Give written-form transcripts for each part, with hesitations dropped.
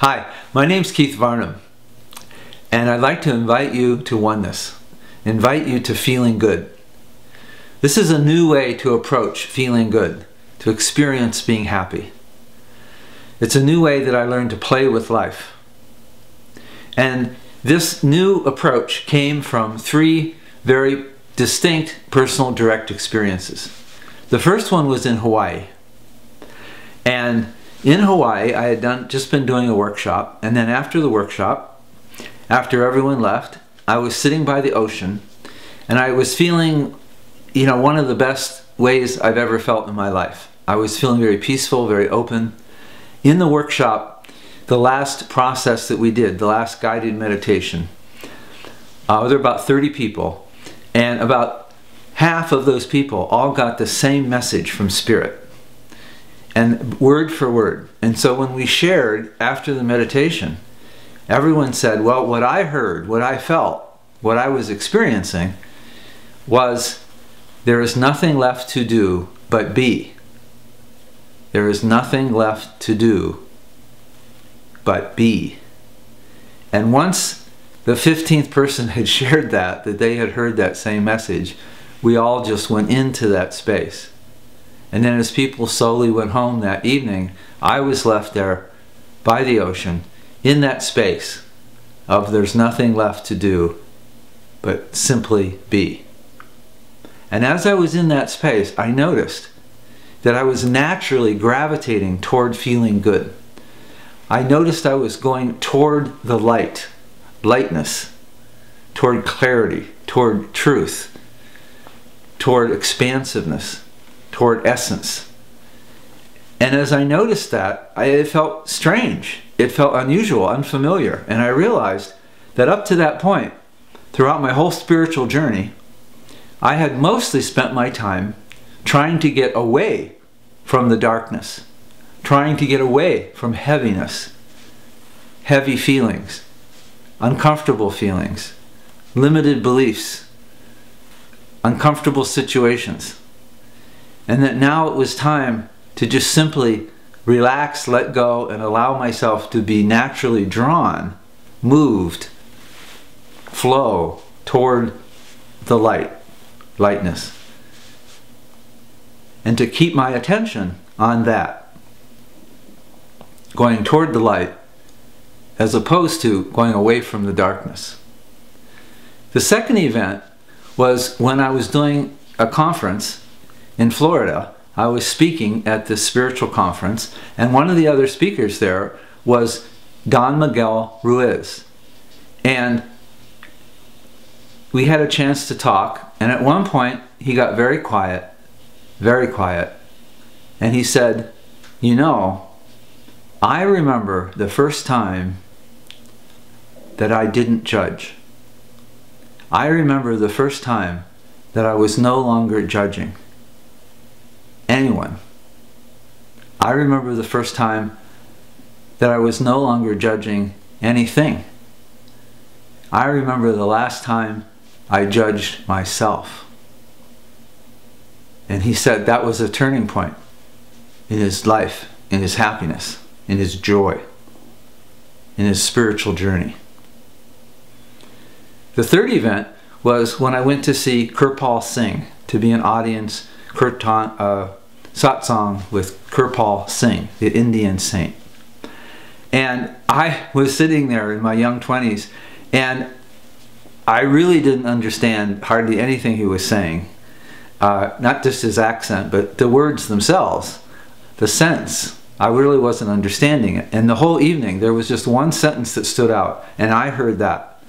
Hi, my name's Keith Varnum, and I'd like to invite you to Oneness, invite you to feeling good. This is a new way to approach feeling good, to experience being happy. It's a new way that I learned to play with life. And this new approach came from three very distinct personal direct experiences. The first one was in Hawaii. And in Hawaii, I had just been doing a workshop, and then after the workshop, after everyone left, I was sitting by the ocean, and I was feeling, one of the best ways I've ever felt in my life. I was feeling very peaceful, very open. In the workshop, the last process that we did, the last guided meditation, there were about 30 people, and about half of those people all got the same message from Spirit. And word for word. And so when we shared after the meditation, everyone said, well, what I heard, what I felt, what I was experiencing was, there is nothing left to do but be. There is nothing left to do but be. And once the 15th person had shared that they had heard that same message, we all just went into that space. And then as people slowly went home that evening, I was left there by the ocean in that space of there's nothing left to do but simply be. And as I was in that space, I noticed that I was naturally gravitating toward feeling good. I noticed I was going toward the light, lightness, toward clarity, toward truth, toward expansiveness, toward essence. And as I noticed that, it felt strange. It felt unusual, unfamiliar. And I realized that up to that point, throughout my whole spiritual journey, I had mostly spent my time trying to get away from the darkness, trying to get away from heaviness, heavy feelings, uncomfortable feelings, limited beliefs, uncomfortable situations. And that now it was time to just simply relax, let go, and allow myself to be naturally drawn, moved, flow toward the light, lightness. And to keep my attention on that, going toward the light, as opposed to going away from the darkness. The second event was when I was doing a conference in Florida. I was speaking at this spiritual conference, and one of the other speakers there was Don Miguel Ruiz. And we had a chance to talk, and at one point he got very quiet, and he said, I remember the first time that I didn't judge. I remember the first time that I was no longer judging anyone. I remember the first time that I was no longer judging anything. I remember the last time I judged myself. And he said that was a turning point in his life, in his happiness, in his joy, in his spiritual journey. The third event was when I went to see Kirpal Singh, to be an audience satsang with Kirpal Singh, the Indian saint. And I was sitting there in my young 20s, and I really didn't understand hardly anything he was saying. Not just his accent, but the words themselves, the sense. I really wasn't understanding it. And the whole evening, there was just one sentence that stood out, and I heard that.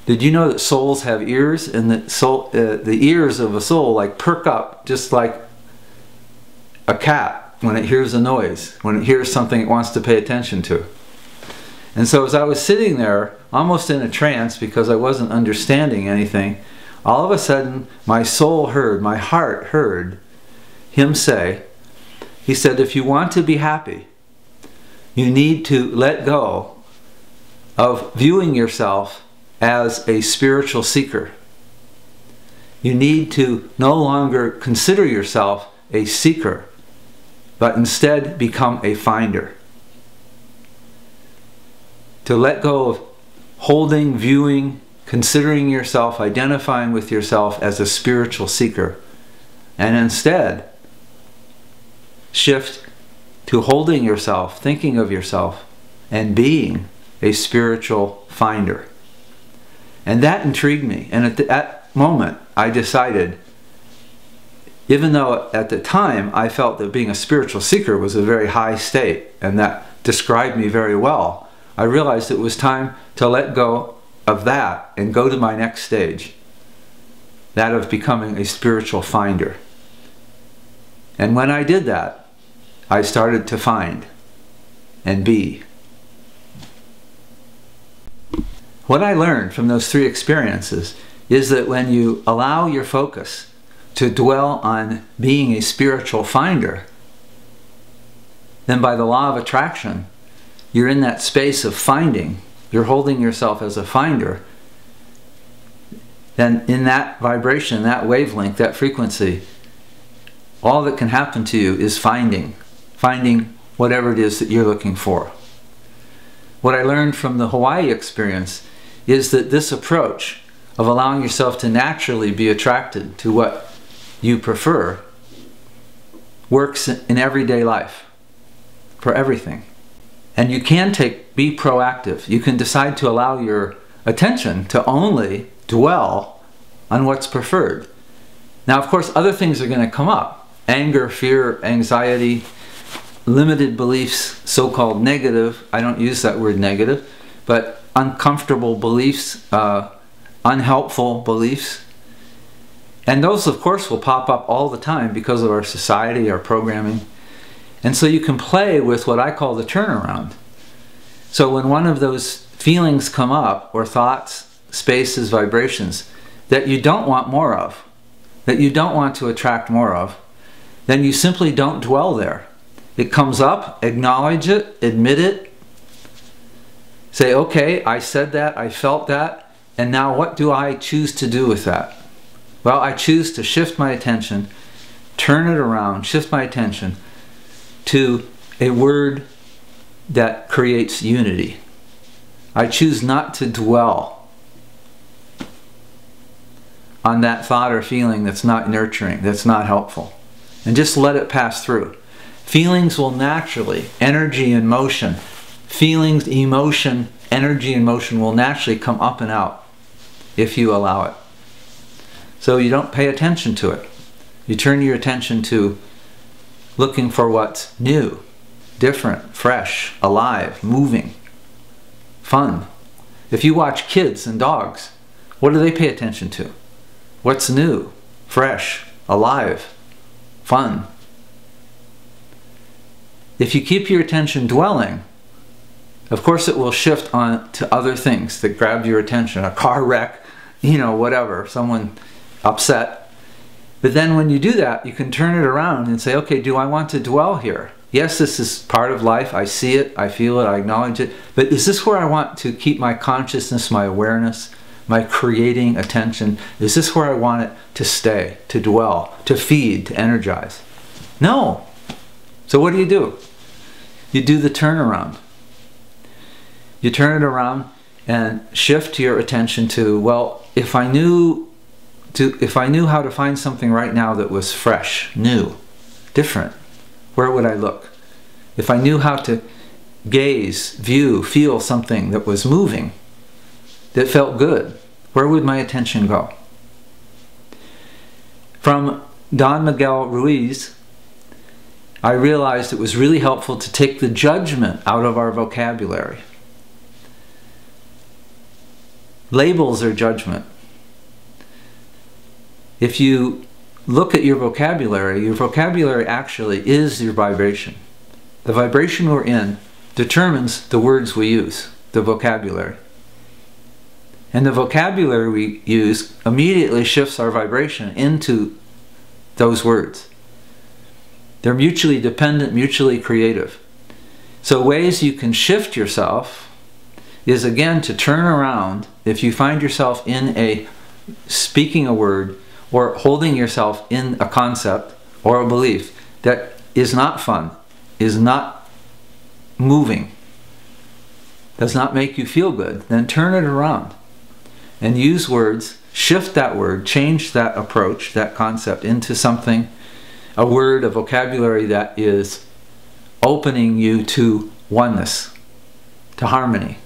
Did you know that souls have ears, and that the ears of a soul perk up just like a cat when it hears a noise, when it hears something it wants to pay attention to? And so as I was sitting there, almost in a trance because I wasn't understanding anything, all of a sudden my soul heard, my heart heard him say, he said, if you want to be happy, you need to let go of viewing yourself as a spiritual seeker. You need to no longer consider yourself a seeker, but instead become a finder. to let go of holding, viewing, considering yourself, identifying with yourself as a spiritual seeker, and instead shift to holding yourself, thinking of yourself, and being a spiritual finder. And that intrigued me. And at that moment, I decided, even though at the time I felt that being a spiritual seeker was a very high state, and that described me very well, I realized it was time to let go of that and go to my next stage, that of becoming a spiritual finder. And when I did that, I started to find and be. What I learned from those three experiences is that when you allow your focus to dwell on being a spiritual finder, then by the law of attraction, you're in that space of finding. You're holding yourself as a finder. Then in that vibration, that wavelength, that frequency, all that can happen to you is finding whatever it is that you're looking for. What I learned from the Hawaii experience is that this approach of allowing yourself to naturally be attracted to what you prefer works in everyday life, for everything. And you can be proactive. You can decide to allow your attention to only dwell on what's preferred. Now, of course, other things are going to come up. Anger, fear, anxiety, limited beliefs, so-called negative. I don't use that word negative, but uncomfortable beliefs, unhelpful beliefs. And those, of course, will pop up all the time because of our society, our programming. And so you can play with what I call the turnaround. So when one of those feelings come up, or thoughts, spaces, vibrations, that you don't want more of, that you don't want to attract more of, then you simply don't dwell there. It comes up, acknowledge it, admit it, say, okay, I said that, I felt that, and now what do I choose to do with that? Well, I choose to shift my attention, turn it around, shift my attention to a word that creates unity. I choose not to dwell on that thought or feeling that's not nurturing, that's not helpful, and just let it pass through. Feelings will naturally, energy and motion, feelings, emotion, energy and motion will naturally come up and out if you allow it. So you don't pay attention to it. You turn your attention to looking for what's new, different, fresh, alive, moving, fun. If you watch kids and dogs, what do they pay attention to? What's new, fresh, alive, fun. If you keep your attention dwelling, of course it will shift on to other things that grab your attention. A car wreck, whatever, someone upset. But then when you do that, you can turn it around and say, okay, do I want to dwell here? Yes, this is part of life. I see it, I feel it, I acknowledge it. But is this where I want to keep my consciousness, my awareness, my creating attention? Is this where I want it to stay, to dwell, to feed, to energize? No. So what do? You do the turnaround. You turn it around and shift your attention to, well, if I knew how to find something right now that was fresh, new, different, where would I look? If I knew how to gaze, view, feel something that was moving, that felt good, where would my attention go? From Don Miguel Ruiz, I realized it was really helpful to take the judgment out of our vocabulary. Labels are judgment. If you look at your vocabulary actually is your vibration. The vibration we're in determines the words we use, the vocabulary. And the vocabulary we use immediately shifts our vibration into those words. They're mutually dependent, mutually creative. So ways you can shift yourself is, again, to turn around. If you find yourself speaking a word or holding yourself in a concept or a belief that is not fun, is not moving, does not make you feel good, then turn it around and use words, shift that word, change that approach, that concept into something, a word, a vocabulary that is opening you to oneness, to harmony,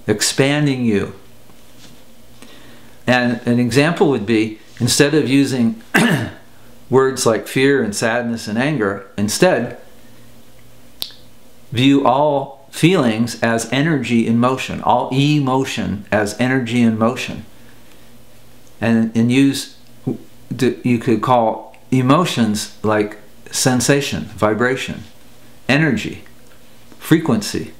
expanding you. And an example would be, instead of using words like fear and sadness and anger, instead view all feelings as energy in motion, all emotion as energy in motion. And use, you could call emotions like sensation, vibration, energy, frequency,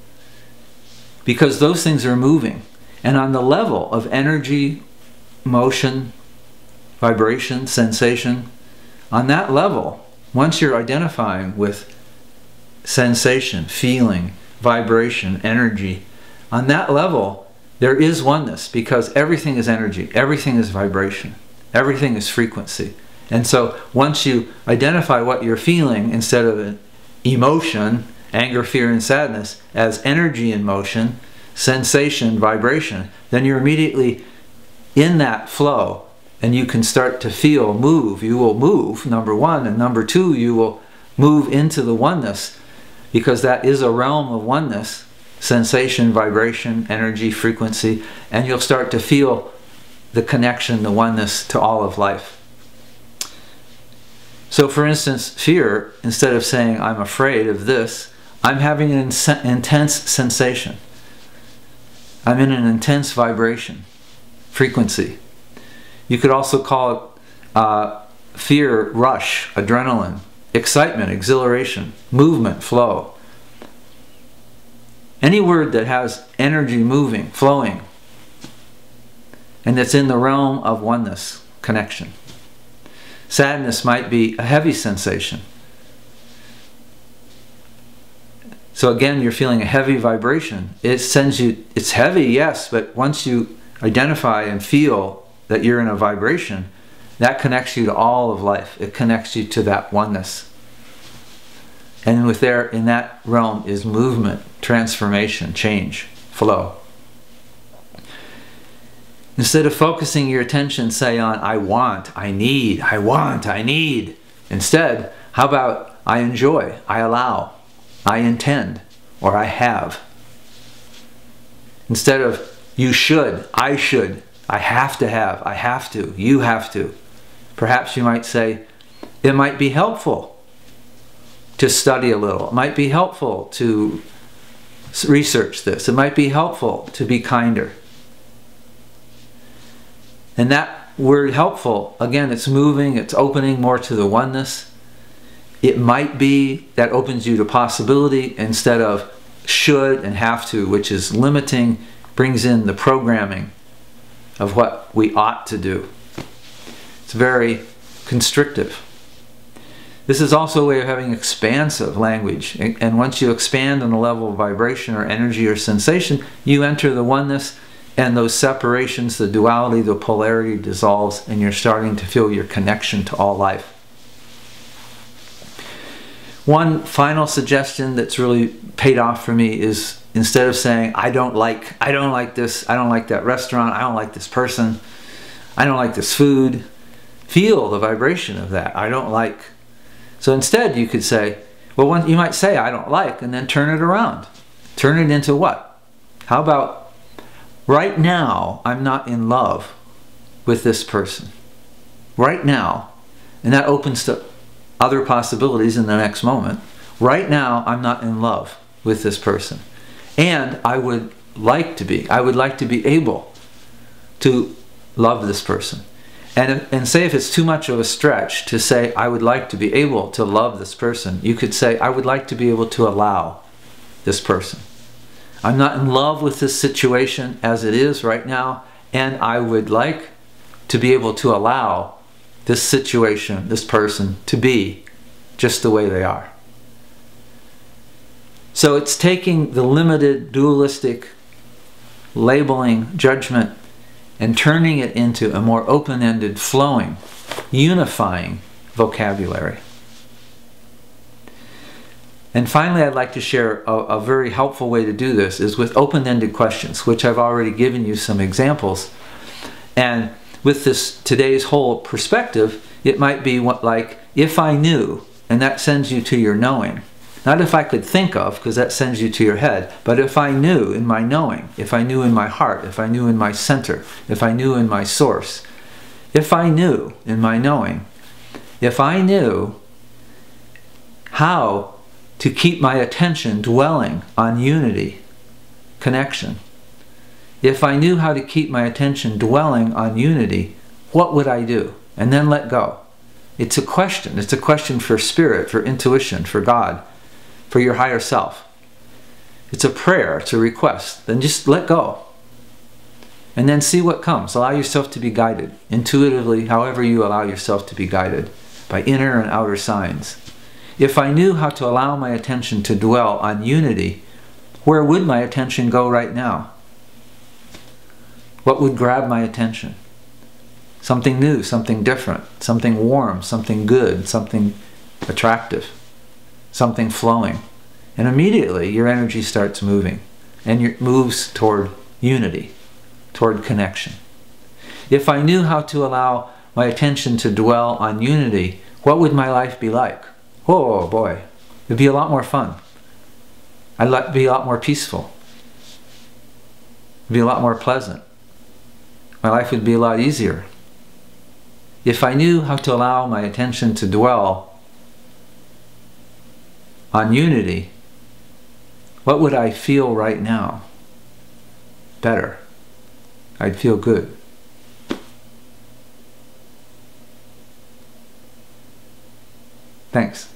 because those things are moving. And on the level of energy, motion, vibration, sensation, on that level, once you're identifying with sensation, feeling, vibration, energy, on that level there is oneness, because everything is energy, everything is vibration, everything is frequency. And so once you identify what you're feeling instead of an emotion, anger, fear, and sadness, as energy in motion, sensation, vibration, then you're immediately in that flow, and you can start to feel, move. You will move, number one, and number two, you will move into the oneness, because that is a realm of oneness, sensation, vibration, energy, frequency, and you'll start to feel the connection, the oneness to all of life. So for instance, fear, instead of saying I'm afraid of this, I'm having an intense sensation. I'm in an intense vibration, frequency. You could also call it fear, rush, adrenaline, excitement, exhilaration, movement, flow. Any word that has energy moving, flowing, and that's in the realm of oneness, connection. Sadness might be a heavy sensation. So again, you're feeling a heavy vibration. It sends you, it's heavy, yes, but once you identify and feel that you're in a vibration, that connects you to all of life. It connects you to that oneness. And with there, in that realm is movement, transformation, change, flow. Instead of focusing your attention, say, on I want, I need, I want, I need. Instead, how about I enjoy, I allow, I intend, or I have. Instead of you should, I have to have, I have to, you have to. Perhaps you might say, it might be helpful to study a little. It might be helpful to research this. It might be helpful to be kinder. And that word helpful, again, it's moving, it's opening more to the oneness. It might be that opens you to possibility instead of should and have to, which is limiting, brings in the programming of what we ought to do. It's very constrictive. This is also a way of having expansive language. And once you expand on the level of vibration or energy or sensation, you enter the oneness, and those separations, the duality, the polarity dissolves, and you're starting to feel your connection to all life. One final suggestion that's really paid off for me is, instead of saying, I don't like this, I don't like that restaurant, I don't like this person, I don't like this food, feel the vibration of that, I don't like. So instead you could say, well, you might say I don't like, and then turn it around. Turn it into what? How about, right now I'm not in love with this person. Right now. And that opens to other possibilities in the next moment. Right now I'm not in love with this person. And I would like to be. I would like to be able to love this person. And say, if it's too much of a stretch to say, I would like to be able to love this person, you could say, I would like to be able to allow this person. I'm not in love with this situation as it is right now, and I would like to be able to allow this situation, this person, to be just the way they are. So it's taking the limited, dualistic, labeling, judgment, and turning it into a more open-ended, flowing, unifying vocabulary. And finally, I'd like to share a very helpful way to do this is with open-ended questions, which I've already given you some examples. And with this today's whole perspective, it might be like, if I knew, and that sends you to your knowing. Not if I could think of, because that sends you to your head, but if I knew in my knowing, if I knew in my heart, if I knew in my center, if I knew in my source, if I knew in my knowing, if I knew how to keep my attention dwelling on unity, connection, if I knew how to keep my attention dwelling on unity, what would I do? And then let go. It's a question. It's a question for spirit, for intuition, for God, for your higher self. It's a prayer, it's a request. Then just let go. And then see what comes. Allow yourself to be guided, intuitively, however you allow yourself to be guided, by inner and outer signs. If I knew how to allow my attention to dwell on unity, where would my attention go right now? What would grab my attention? Something new, something different, something warm, something good, something attractive, something flowing. And immediately your energy starts moving, and it moves toward unity, toward connection. If I knew how to allow my attention to dwell on unity, what would my life be like? Oh boy, it'd be a lot more fun. I'd be a lot more peaceful. It'd be a lot more pleasant. My life would be a lot easier. If I knew how to allow my attention to dwell on unity, what would I feel right now? Better. I'd feel good. Thanks.